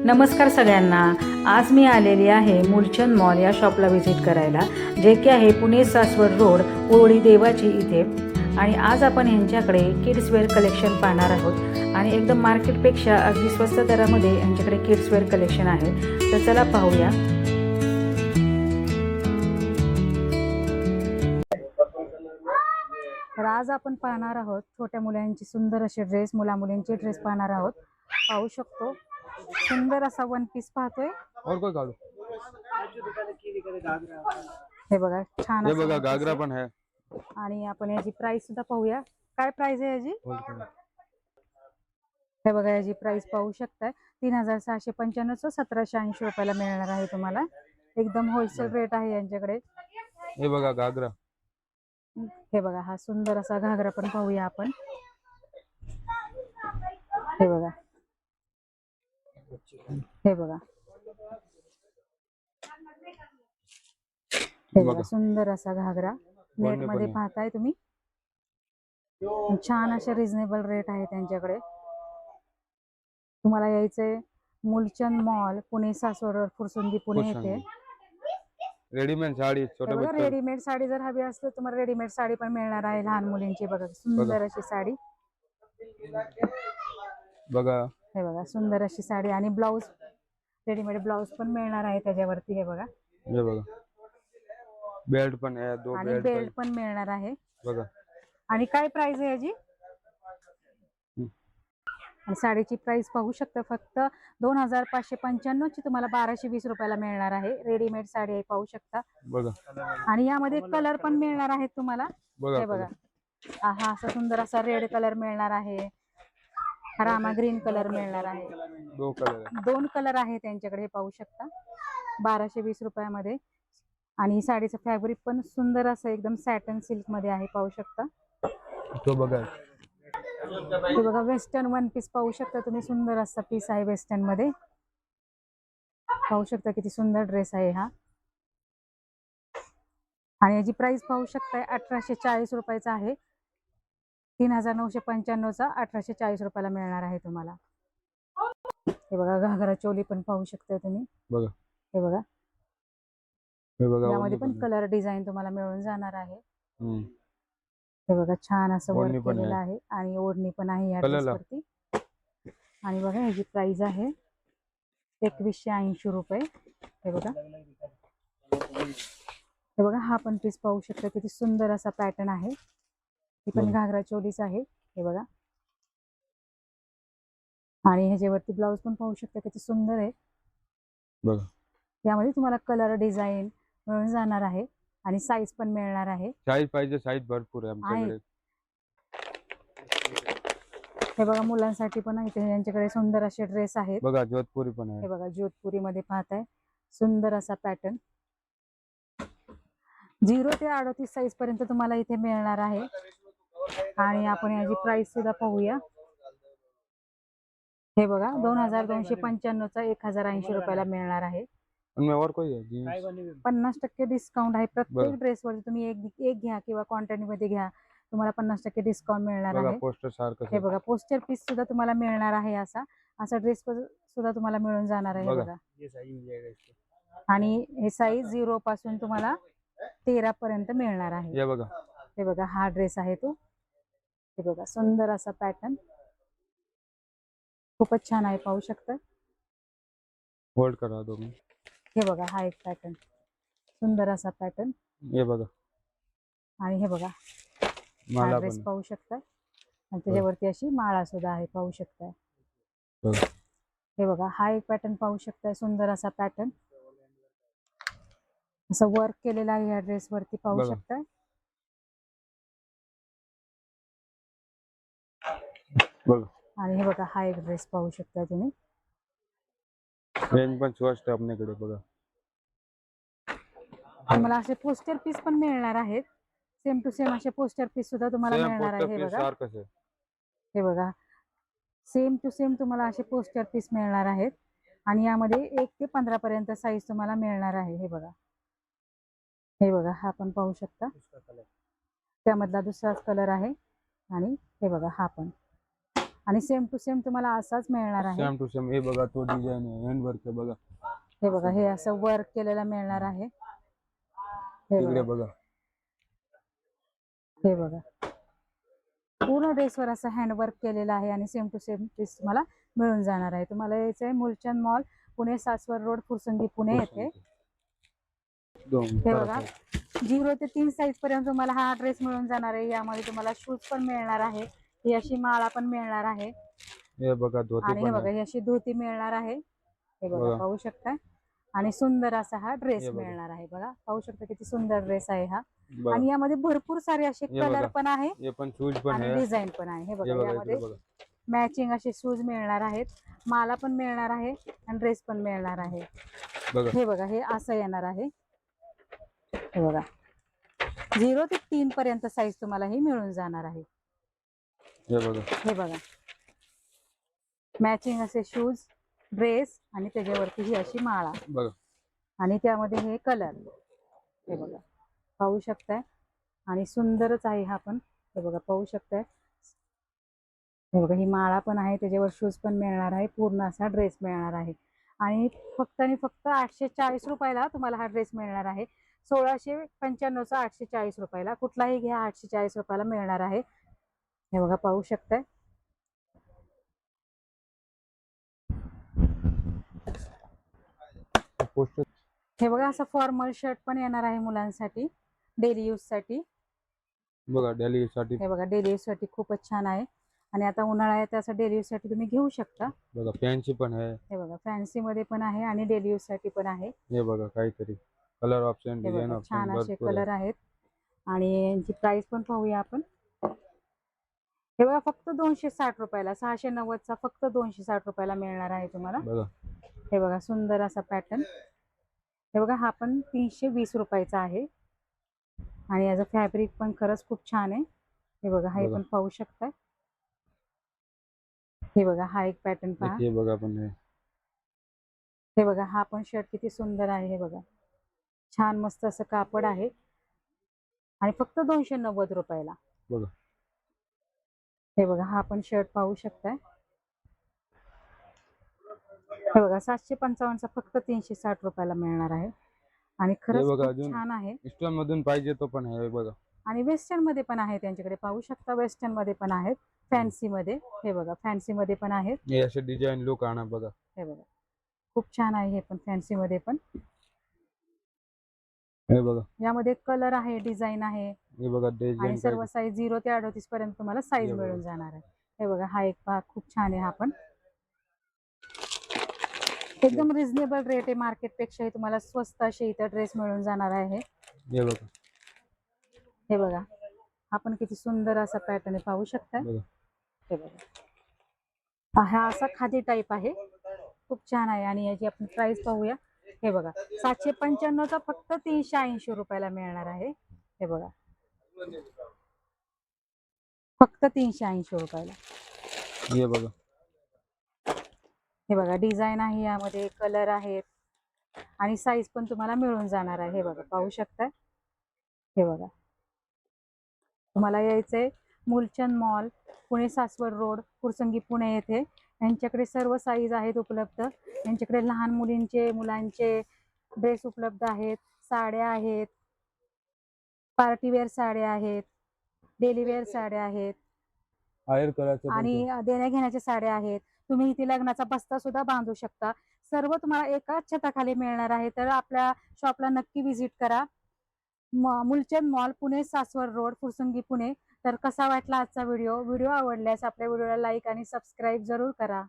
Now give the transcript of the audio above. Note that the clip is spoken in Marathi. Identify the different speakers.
Speaker 1: नमस्कार सगळ्यांना। आज मी आलेली आहे मूलचंद मॉल या शॉपला व्हिजिट करायला, जे की आहे पुणे सासवड रोड ओळी देवाची इथे। आणि आज आपण यांच्याकडे किड्स वेअर कलेक्शन पाहणार आहोत आणि एकदम मार्केटपेक्षा अगदी स्वस्त दरामध्ये यांच्याकडे किड्स वेअर कलेक्शन आहे। तर चला पाहूया। तर आज आपण पाहणार आहोत छोट्या मुलांची सुंदर असे ड्रेस, मुला-मुलींचे ड्रेस पाहणार आहोत। पाहू शकतो सुंदर असा वन पीस पाहतोय।
Speaker 2: और कोई काढू।
Speaker 1: हे बघा छान
Speaker 2: हे
Speaker 1: असं
Speaker 2: बघा घागरा पण आहे।
Speaker 1: आणि आपण याची प्राइस सुद्धा पाहूया। काय प्राइस आहे याची? हे बघा याची प्राइस पाहू शकताय 3695 चं 1780 रुपयाला मिळणार आहे तुम्हाला। एकदम होलसेल रेट आहे यांच्याकडे।
Speaker 2: हे बघा घागरा।
Speaker 1: हे बघा हा सुंदर असा घागरा पण पाहूया आपण। हे बघा, हे बघा, हे बघा सुंदर असा घागरा नेट मध्ये पाहताय तुम्ही। छान असे रिझनेबल रेट आहे त्यांच्याकडे। तुम्हाला यायचंय मूलचंद मॉल, पुणे सासवड रोड, फुरसुंगी, पुणे येथे।
Speaker 2: रेडीमेड साडी छोटे
Speaker 1: बघा
Speaker 2: बच्चे
Speaker 1: रेडीमेड साडी जर हवी असते तुम्हाला रेडीमेड साडी पण मिळणार आहे लहान मुलींची। बघा सुंदर अशी साडी,
Speaker 2: बघा
Speaker 1: हे बघा सुंदर अशी साडी आणि ब्लाउज, रेडीमेड ब्लाउज पण मिळणार आहे त्याच्यावरती। हे बघा,
Speaker 2: हे बघा बेल्ट पण आहे, दो
Speaker 1: आणि बेल्ट पण मिळणार आहे
Speaker 2: बघा।
Speaker 1: आणि काय प्राइस आहे याची? आणि साडीची प्राइस पाहू शकता फक्त 2595 ची तुम्हाला 1220 रुपयाला मिळणार आहे। रेडीमेड साडी आहे पाहू शकता
Speaker 2: बघा।
Speaker 1: आणि यामध्ये कलर पण मिळणार आहेत तुम्हाला।
Speaker 2: बघा
Speaker 1: हे बघा हा असा सुंदर असा रेड कलर मिळणार आहे, रामा ग्रीन कलर मिळणार आहे। दोन कलर आहे त्यांच्याकडे हे पाहू शकता 1220 रुपयामध्ये। आणि साडीचं फॅब्रिक पण सुंदर असं एकदम सॅटन सिल्क मध्ये आहे पाहू शकता।
Speaker 2: तो बघा,
Speaker 1: हे बघा वेस्टर्न वन पीस पाहू शकता तुम्ही। सुंदर असा पीस आहे वेस्टर्न मध्ये, पाहू शकता किती सुंदर ड्रेस आहे हा। आणि याची प्राइस पाहू शकता 1840 रुपयाचा आहे। 3995 चा 1840 रुपयाला मिळणार आहे तुम्हाला। हे बघा घागरा चोली पण पाहू शकता तुम्ही।
Speaker 2: बघा
Speaker 1: हे बघा,
Speaker 2: हे बघा
Speaker 1: यामध्ये पण कलर डिझाईन तुम्हाला मिळून जाणार आहे।
Speaker 2: हम्म,
Speaker 1: हे बघा छान असं वर्क केलेलं आहे आणि ओढणी पण आहे या ड्रेसवरती। आणि बघा याची प्राइस आहे 2180 रुपये। हे बघा, हे बघा हा पण पीस पाहू शकता किती सुंदर असा पॅटर्न आहे। ही पण घागरा चोलीच आहे। हे बघा, आणि ह्याच्यावरती ब्लाउज पण पाहू शकता किती सुंदर आहे
Speaker 2: बघा।
Speaker 1: यामध्ये तुम्हाला कलर डिझाईन मिळून जाणार आहे आणि साईज पण मिळणार आहे।
Speaker 2: साईज पाहिजे साईज भरपूर आहे आमच्याकडे।
Speaker 1: हे बघा मुलांसाठी पण आहे यांच्याकडे सुंदर असे ड्रेस आहेत।
Speaker 2: बघा जोधपुरी पण आहे।
Speaker 1: हे बघा जोधपुरी मध्ये पाहताय सुंदर असा पॅटर्न। 0 ते 38 साईज पर्यंत तुम्हाला इथे मिळणार आहे। आणि आपण याची प्राइस सुद्धा पाहूया। हे बघा 2295 चा 1080 रुपयाला मिळणार आहे।
Speaker 2: और कोई है जीन्स
Speaker 1: 50% डिस्काउंट आहे प्रत्येक ड्रेसवर। तुम्ही एक घ्या किंवा क्वांटिटी मध्ये घ्या, तुम्हाला 50% डिस्काउंट मिळणार आहे।
Speaker 2: पोस्टर सारखं
Speaker 1: हे बघा पोस्टर पीस सुद्धा तुम्हाला मिळणार आहे। असा ड्रेस सुद्धा तुम्हाला मिळून जाणार आहे। बघा, आणि हे साईज 0 पासून तुम्हाला 13 पर्यंत मिळणार आहे।
Speaker 2: हे बघा,
Speaker 1: हे बघा हा ड्रेस आहे तो। हे बघा सुंदर असा पॅटर्न, खूपच छान आहे पाहू शकता।
Speaker 2: होल्ड करा दो मी।
Speaker 1: हे बघा हा एक पॅटर्न, सुंदर असा पॅटर्न।
Speaker 2: हे बघा,
Speaker 1: आणि हे बघा हा ड्रेस पाहू शकता आणि त्याच्यावरती अशी माळा सुद्धा आहे पाहू शकता। हे बघा हा एक पॅटर्न पाहू शकता, सुंदर असा पॅटर्न असं वर्क केलेला आहे या ड्रेस वरती पाहू शकता। आणि हे बघा हा एक ड्रेस पाहू शकता तुम्ही।
Speaker 2: रेंज पण स्वस्त आहे आपल्याकडे। बघा
Speaker 1: तुम्हाला असे पोस्टर पीस पण मिळणार आहेत। सेम टू सेम असे पोस्टर पीस सुद्धा तुम्हाला मिळणार आहे। हे बघा, हे बघा सेम टू सेम तुम्हाला असे पोस्टर पीस मिळणार आहेत आणि यामध्ये 1 ते 15 पर्यंत साईज तुम्हाला मिळणार आहे। हे बघा, हे बघा हा पण पाहू शकता त्यामधला दुसराच कलर आहे। आणि हे बघा हा पण आणि सेम टू सेम तुम्हाला असाच मिळणार आहे.
Speaker 2: Same to same. हे बघा तो डिझाईन आहे, हँड वर्क आहे बघा.
Speaker 1: हे बघा हे असं वर्क केलेलं मिळणार आहे. हे
Speaker 2: तिकडे
Speaker 1: बघा
Speaker 2: बघा.
Speaker 1: हे बघा पूर्ण ड्रेसवर असं हँडवर्क केलेलं आहे आणि सेम टू सेम पीस तुम्हाला मिळून जाणार आहे. तुम्हाला यायचं आहे मूलचंद मॉल, पुणे सासवड रोड, फुरसंगी पुणे येथे. हे बघा 0 ते 3 साईज पर्यंत तुम्हाला हा ड्रेस मिळून जाणार आहे. यामध्ये तुम्हाला शूज पण मिळणार आहे, ही अशी माळा पण मिळणार आहे
Speaker 2: हे बघा धोती
Speaker 1: आणि हे
Speaker 2: पण
Speaker 1: बघा
Speaker 2: आहे.
Speaker 1: ही अशी धोती मिळणार आहे. हे बघा
Speaker 2: बघा.
Speaker 1: पाहू शकता. आणि सुंदर असा हा ड्रेस
Speaker 2: हे बघा.
Speaker 1: मिळणार आहे. बघा पाहू शकता किती सुंदर ड्रेस आहे हा.
Speaker 2: बघा.
Speaker 1: आणि यामध्ये भरपूर सारे असे
Speaker 2: हे
Speaker 1: कलर
Speaker 2: बघा.
Speaker 1: पण आहे
Speaker 2: हे पण शूज पण
Speaker 1: आणि
Speaker 2: आहे.
Speaker 1: डिझाईन पण आहे. हे
Speaker 2: हे
Speaker 1: बघा
Speaker 2: बघा
Speaker 1: यामध्ये
Speaker 2: इकडे बघा.
Speaker 1: मॅचिंग असे शूज मिळणार आहेत, माला पण मिळणार आहे आणि ड्रेस पण मिळणार आहे.
Speaker 2: बघा.
Speaker 1: हे बघा हे असं येणार आहे. हे बघा 0 ते 3 पर्यंत साईज तुम्हाला ही मिळून जाणार आहे.
Speaker 2: हे बघा.
Speaker 1: हे बघा मॅचिंग असे शूज, ड्रेस आणि त्याच्यावरती ही अशी माळा
Speaker 2: बघा.
Speaker 1: आणि त्यामध्ये हे कलर. हे बघा पाहू शकताय आणि सुंदरच आहे हा पण. हे बघा पाहू शकताय. हे बघा ही माळा पण आहे, त्याच्यावर शूज पण मिळणार आहे, पूर्ण असा ड्रेस मिळणार आहे. आणि फक्त 840 रुपयाला तुम्हाला हा ड्रेस मिळणार आहे. 1695चा 840 रुपयाला. कुठलाही घ्या 840 रुपयाला मिळणार आहे. हे बघा पाहू शकताय. हे बघा असं फॉर्मल शर्ट पण येणार आहे मुलांसाठी, डेली यूज साठी.
Speaker 2: बघा डेली साठी.
Speaker 1: हे बघा डेली यूज साठी खूपच छान आहे आणि आता उन्हाळा आहे त्यासाठी डेली यूज साठी तुम्ही घेऊ शकता.
Speaker 2: बघा फॅन्सी पण आहे.
Speaker 1: हे बघा फॅन्सी मध्ये पण आहे आणि डेली यूज साठी पण आहे.
Speaker 2: हे बघा काहीतरी कलर ऑप्शन,
Speaker 1: हे
Speaker 2: डिझाईन
Speaker 1: बघा
Speaker 2: ऑप्शन
Speaker 1: छान असे
Speaker 2: भरपूर
Speaker 1: कलर
Speaker 2: आहे.
Speaker 1: आहेत आणि यांची प्राइस पण पाहूया आपण. हे बघा फक्त 260 रुपयाला. 690चा फक्त 260 रुपयाला मिळणार आहे तुम्हाला.
Speaker 2: बघा.
Speaker 1: हे बघा सुंदर असा पॅटर्न. हे बघा हा पण 320 रुपयाचा आहे आणि याचं फॅब्रिक पण खरंच खूप छान आहे. हे बघा हे
Speaker 2: बघा.
Speaker 1: पण पाहू शकताय. हे बघा हा एक पॅटर्न पहा.
Speaker 2: हे बघा पण आहे.
Speaker 1: हे बघा हा पण शर्ट किती सुंदर आहे. हे बघा छान मस्त असं कापड आहे आणि फक्त 290 रुपयाला.
Speaker 2: बघा.
Speaker 1: हे बघा हा पण शर्ट पाहू शकताय. हे बघा 755चा फक्त 360 रुपयाला मिळणार आहे आणि खरंच
Speaker 2: बघा
Speaker 1: खूप
Speaker 2: अजून
Speaker 1: छान आहे.
Speaker 2: इस्टर्न मधून पाहिजे तो पण आहे बघा.
Speaker 1: आणि वेस्टर्न मध्ये पण आहे त्यांच्याकडे पाहू शकता. वेस्टर्न मध्ये पण आहेत, फॅन्सी मध्ये. हे बघा फॅन्सी मध्ये पण आहेत.
Speaker 2: हे असे डिझाईन लुक आणा बघा.
Speaker 1: हे बघा खूप छान आहे हे पण फॅन्सी मध्ये पण.
Speaker 2: हे बघा
Speaker 1: यामध्ये कलर आहे, डिझाईन आहे
Speaker 2: हे बघा
Speaker 1: आणि
Speaker 2: डिझाईन
Speaker 1: सर्व साईज 0 ते 38 पर्यंत तुम्हाला साईज
Speaker 2: हे बघा.
Speaker 1: मिळून जाणार आहे. हे बघा हा एक पहा खूप छान आहे हा पण. एकदम रिझनेबल रेट आहे, मार्केट पेक्षाही तुम्हाला स्वस्त असे इथं ड्रेस मिळून जाणार आहे.
Speaker 2: हे बघा.
Speaker 1: हे बघा हा पण किती सुंदर असा पॅटर्न आहे पाहू शकता.
Speaker 2: बघा.
Speaker 1: हे बघा हा असा खादी टाईप आहे, खूप छान आहे आणि याची आपण प्राइस पाहूया. हे बघा 795चा फक्त 380 रुपयाला मिळणार आहे. हे बघा फक्त 380 रुपयाला.
Speaker 2: हे बघा.
Speaker 1: हे बघा डिझाईन आहे, यामध्ये कलर आहेत आणि साईज पण तुम्हाला मिळून जाणार आहे. हे बघा पाहू शकता. हे बघा तुम्हाला यायचंय मूलचंद मॉल, पुणे सासवड रोड, फुरसंगी पुणे येथे. यांच्याकडे सर्व साईज आहेत उपलब्ध. यांच्याकडे लहान मुलींचे, मुलांचे ड्रेस उपलब्ध आहेत, साड्या आहेत, पार्टीवेअर साड्या आहेत, डेलीवेअर साड्या आहेत
Speaker 2: हायर करायचं
Speaker 1: आणि देण्या घेण्याच्या साड्या आहेत. तुम्ही इथे लग्नाचा बस्ता सुद्धा बांधू शकता. सर्व तुम्हाला एकाच छताखाली मिळणार आहे. तर आपल्या शॉपला नक्की व्हिजिट करा. Moolchand mall, Pune Saswad road, Fursungi Pune. तर कसा वाटला आजचा व्हिडिओ आवडल्यास आपल्या व्हिडिओला लाईक आणि सबस्क्राईब जरूर करा.